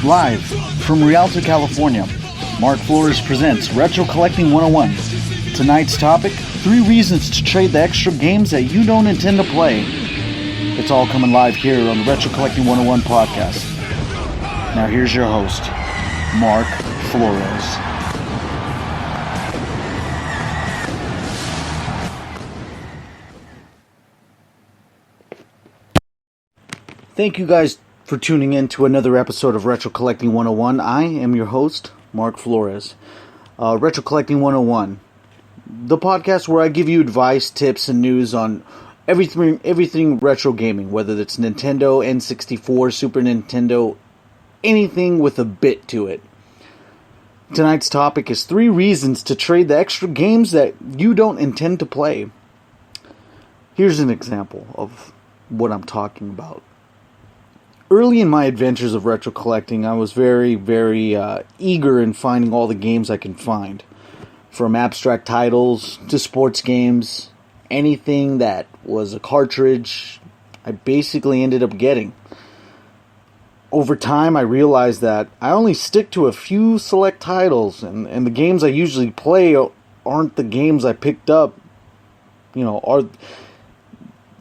Live from Rialto, California, Mark Flores presents Retro Collecting 101. Tonight's topic, 3 reasons to trade the extra games that you don't intend to play. It's all coming live here on the Retro Collecting 101 podcast. Now here's your host, Mark Flores. Thank you guys for tuning in to another episode of Retro Collecting 101. I am your host, Mark Flores. Retro Collecting 101, the podcast where I give you advice, tips, and news on everything retro gaming, whether it's Nintendo, N64, Super Nintendo, anything with a bit to it. Tonight's topic is 3 reasons to trade the extra games that you don't intend to play. Here's an example of what I'm talking about. Early in my adventures of retro collecting, I was very eager in finding all the games I can find. From abstract titles to sports games, anything that was a cartridge, I basically ended up getting. Over time, I realized that I only stick to a few select titles, and the games I usually play aren't the games I picked up,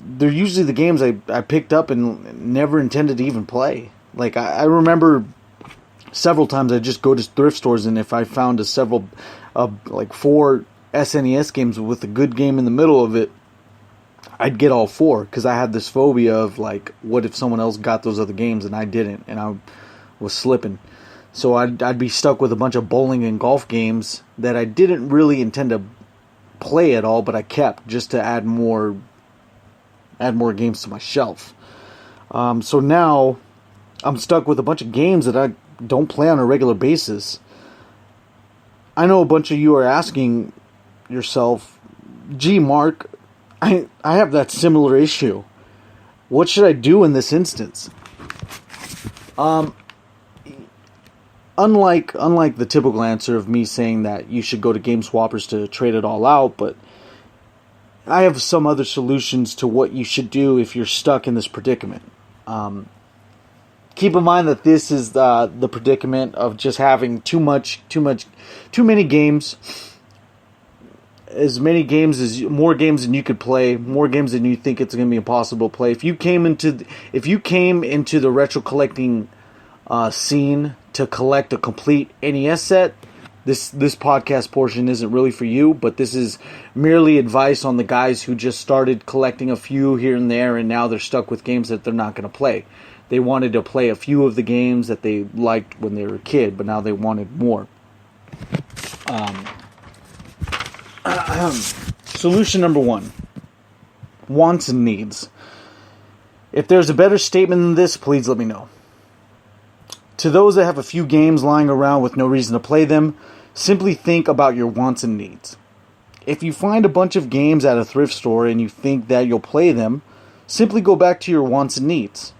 they're usually the games I picked up and never intended to even play. Like, I remember several times I'd just go to thrift stores, and if I found 4 SNES games with a good game in the middle of it, I'd get all 4, because I had this phobia of, what if someone else got those other games and I didn't, and I was slipping. So I'd be stuck with a bunch of bowling and golf games that I didn't really intend to play at all, but I kept just to add more games to my shelf. So now I'm stuck with a bunch of games that I don't play on a regular basis. I know a bunch of you are asking yourself, gee, Mark, I have that similar issue. What should I do in this instance? Unlike the typical answer of me saying that you should go to Game Swappers to trade it all out, but I have some other solutions to what you should do if you're stuck in this predicament. Keep in mind that this is the predicament of just having too many games. More games than you could play, more games than you think it's going to be impossible to play. If you came into the retro collecting scene to collect a complete NES set, This podcast portion isn't really for you, but this is merely advice on the guys who just started collecting a few here and there, and now they're stuck with games that they're not going to play. They wanted to play a few of the games that they liked when they were a kid, but now they wanted more. Solution number 1. Wants and needs. If there's a better statement than this, please let me know. To those that have a few games lying around with no reason to play them, simply think about your wants and needs. If you find a bunch of games at a thrift store and you think that you'll play them, simply go back to your wants and needs.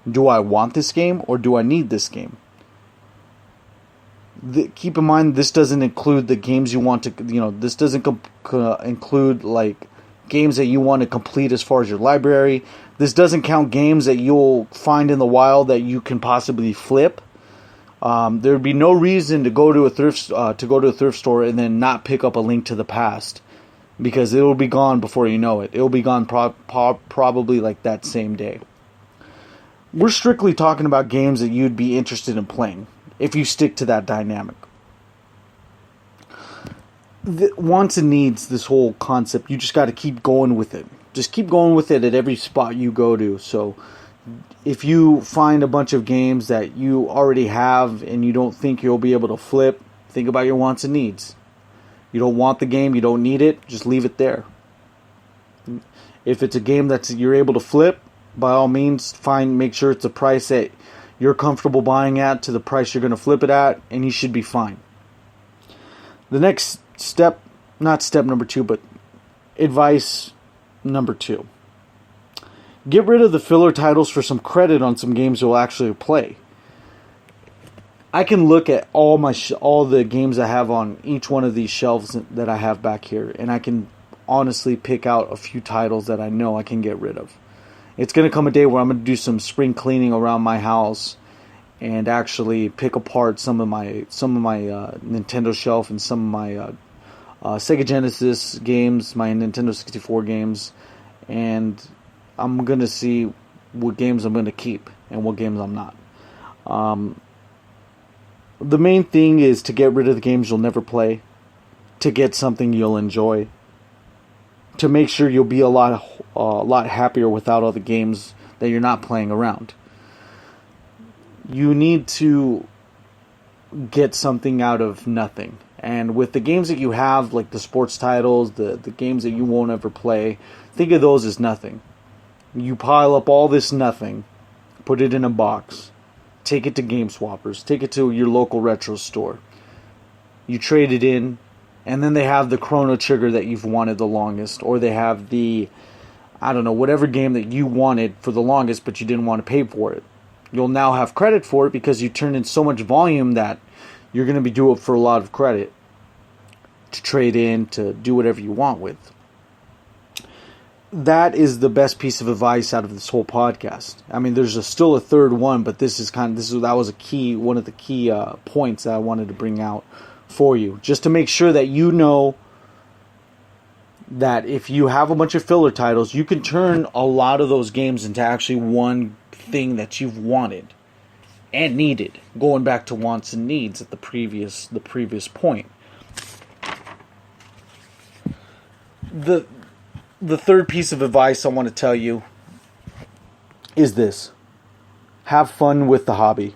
Do I want this game or do I need this game? Keep in mind, this doesn't include the games you want to, this doesn't include games that you want to complete as far as your library. This doesn't count games that you'll find in the wild that you can possibly flip. There would be no reason to go to a thrift store and then not pick up a Link to the Past, because it will be gone before you know it. It will be gone probably that same day. We're strictly talking about games that you'd be interested in playing if you stick to that dynamic. Wants and needs, this whole concept, you just got to keep going with it. Just keep going with it at every spot you go to. So if you find a bunch of games that you already have and you don't think you'll be able to flip, think about your wants and needs. You don't want the game, you don't need it, just leave it there. If it's a game that you're able to flip, by all means, make sure it's a price that you're comfortable buying at to the price you're going to flip it at, and you should be fine. The next step, not step number 2, but advice number 2. Get rid of the filler titles for some credit on some games you'll actually play. I can look at all the games I have on each one of these shelves that I have back here, and I can honestly pick out a few titles that I know I can get rid of. It's going to come a day where I'm going to do some spring cleaning around my house, and actually pick apart some of my Nintendo shelf and some of my Sega Genesis games, my Nintendo 64 games, and I'm gonna see what games I'm gonna keep and what games I'm not. The main thing is to get rid of the games you'll never play, to get something you'll enjoy, to make sure you'll be a lot happier without all the games that you're not playing around. You need to get something out of nothing. And with the games that you have, like the sports titles, the games that you won't ever play, think of those as nothing. You pile up all this nothing, put it in a box, take it to Game Swappers, take it to your local retro store. You trade it in, and then they have the Chrono Trigger that you've wanted the longest, or they have the, I don't know, whatever game that you wanted for the longest, but you didn't want to pay for it. You'll now have credit for it because you turned in so much volume that you're going to be due up for a lot of credit to trade in, to do whatever you want with. That is the best piece of advice out of this whole podcast. I mean, there's still a third one, but that was one of the key points that I wanted to bring out for you, just to make sure that you know that if you have a bunch of filler titles, you can turn a lot of those games into actually one thing that you've wanted and needed. Going back to wants and needs at the previous point. The third piece of advice I want to tell you is this: have fun with the hobby.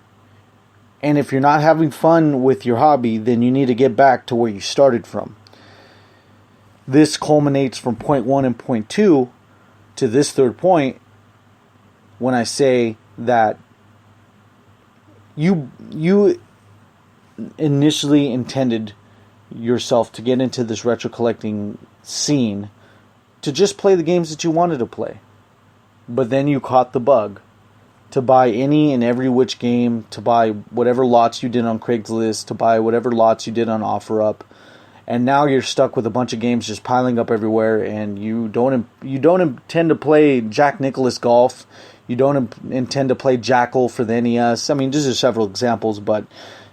And if you're not having fun with your hobby, then you need to get back to where you started from. This culminates from point 1 and point 2 to this third point when I say that you initially intended yourself to get into this retro collecting scene to just play the games that you wanted to play. But then you caught the bug to buy any and every which game, to buy whatever lots you did on Craigslist, to buy whatever lots you did on OfferUp, and now you're stuck with a bunch of games just piling up everywhere, and you don't intend to play Jack Nicklaus Golf, you don't intend to play Jackal for the NES. I mean, these are several examples, but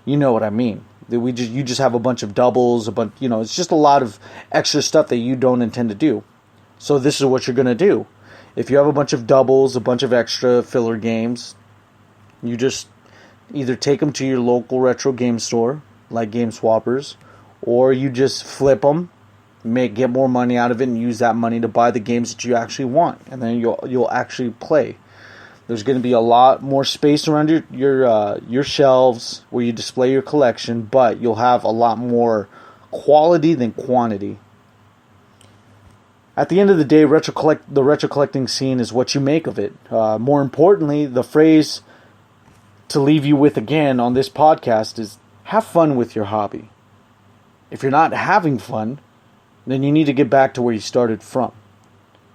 you know what I mean. You just have a bunch of doubles, it's just a lot of extra stuff that you don't intend to do. So this is what you're going to do. If you have a bunch of doubles, a bunch of extra filler games, you just either take them to your local retro game store, like Game Swappers, or you just flip them, get more money out of it, and use that money to buy the games that you actually want, and then you'll actually play. There's going to be a lot more space around your shelves where you display your collection, but you'll have a lot more quality than quantity. At the end of the day, the retro collecting scene is what you make of it. More importantly, the phrase to leave you with again on this podcast is have fun with your hobby. If you're not having fun, then you need to get back to where you started from.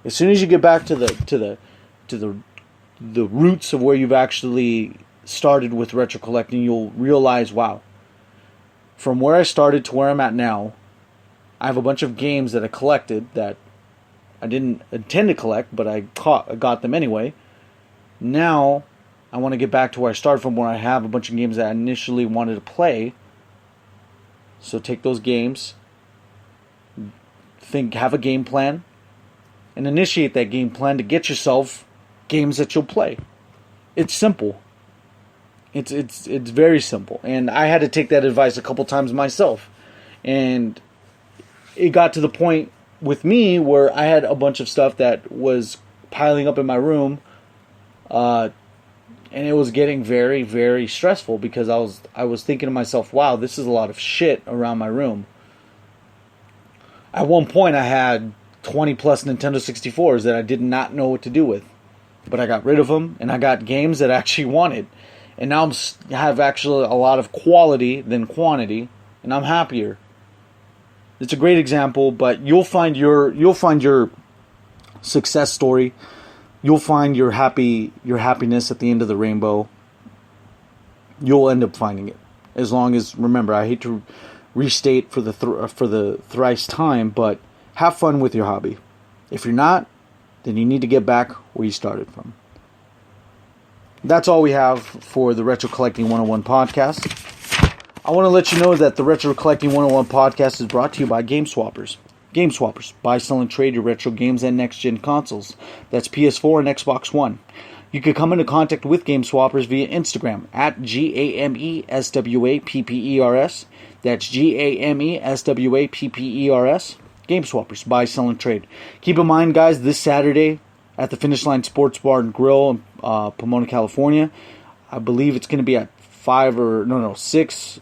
As soon as you get back to the roots of where you've actually started with retro collecting, you'll realize, wow, from where I started to where I'm at now, I have a bunch of games that I collected that I didn't intend to collect, but I got them anyway. Now, I want to get back to where I started from, where I have a bunch of games that I initially wanted to play. So take those games, have a game plan, and initiate that game plan to get yourself games that you'll play. It's simple. It's very simple. And I had to take that advice a couple times myself. And it got to the point with me where I had a bunch of stuff that was piling up in my room, and it was getting very, very stressful because I was thinking to myself, wow, this is a lot of shit around my room. At one point I had 20 plus Nintendo 64s that I did not know what to do with, but I got rid of them and I got games that I actually wanted, and now I have actually a lot of quality than quantity, and I'm happier. It's a great example, but you'll find your success story. You'll find your happiness at the end of the rainbow. You'll end up finding it. As long as, remember, I hate to restate for the thrice time, but have fun with your hobby. If you're not, then you need to get back where you started from. that's all we have for the Retro Collecting 101 podcast. I want to let you know that the Retro Collecting 101 podcast is brought to you by Game Swappers. Game Swappers. Buy, sell, and trade your retro games and next-gen consoles. That's PS4 and Xbox One. You can come into contact with Game Swappers via Instagram at GAMESWAPPERS. That's GAMESWAPPERS. Game Swappers. Buy, sell, and trade. Keep in mind, guys, this Saturday at the Finish Line Sports Bar and Grill in Pomona, California, I believe it's going to be at 6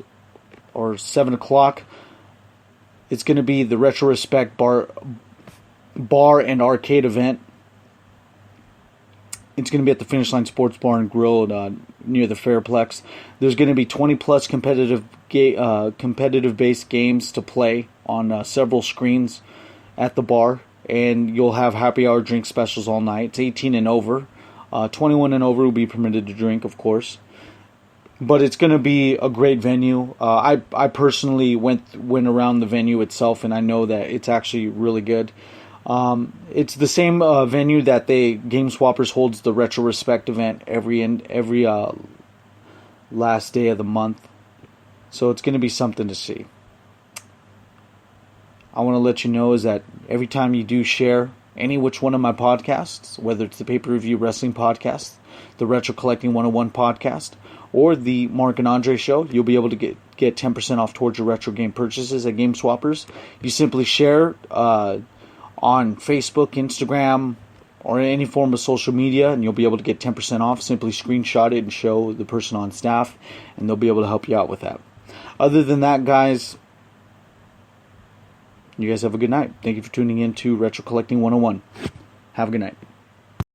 or 7 o'clock. It's going to be the Retro Respect Bar and Arcade event. It's going to be at the Finish Line Sports Bar and Grill near the Fairplex. There's going to be 20-plus competitive-based games to play on several screens at the bar. And you'll have happy hour drink specials all night. It's 18 and over. 21 and over will be permitted to drink, of course. But it's going to be a great venue. I personally went around the venue itself, and I know that it's actually really good. It's the same venue that Game Swappers holds the Retro Respect event every last day of the month. So it's going to be something to see. I want to let you know is that every time you do share any which one of my podcasts, whether it's the Pay-Per-View Wrestling Podcast, the Retro Collecting 101 Podcast, or the Mark and Andre Show, you'll be able to get 10% off towards your retro game purchases at Game Swappers. You simply share on Facebook, Instagram, or any form of social media, and you'll be able to get 10% off. Simply screenshot it and show the person on staff, and they'll be able to help you out with that. Other than that, guys, you guys have a good night. Thank you for tuning in to Retro Collecting 101. Have a good night.